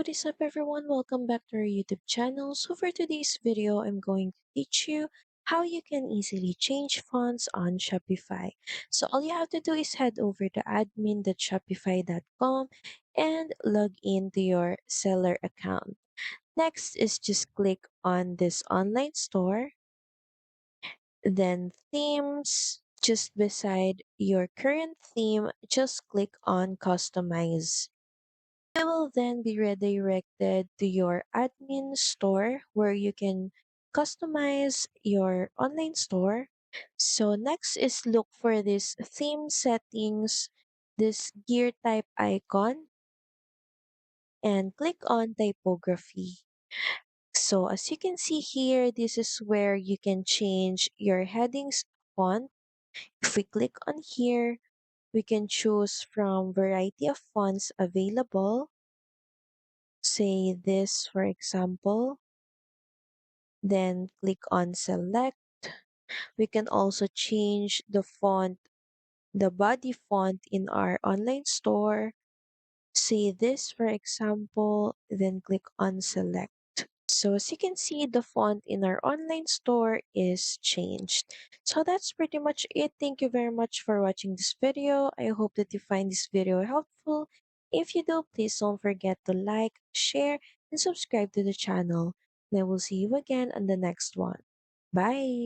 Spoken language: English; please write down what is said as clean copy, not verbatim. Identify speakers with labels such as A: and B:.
A: What is up everyone? Welcome back to our YouTube channel. So for today's video, I'm going to teach you how you can easily change fonts on Shopify. So all you have to do is head over to admin.shopify.com and log into your seller account. Next is just click on this online store, then themes. Just beside your current theme, just click on customize. You will then be redirected to your admin store where you can customize your online store. So next is look for this theme settings, this gear type icon, and click on typography. So as you can see here, this is where you can change your headings font. If we click on here, we can choose from variety of fonts available. Say this for example, then click on select. We can also change the font, the body font in our online store. Say this for example, then click on select. So as you can see, the font in our online store is changed. So that's pretty much it. Thank you very much for watching this video. I hope that you find this video helpful. If you do, please don't forget to like, share, and subscribe to the channel. And I will see you again on the next one. Bye!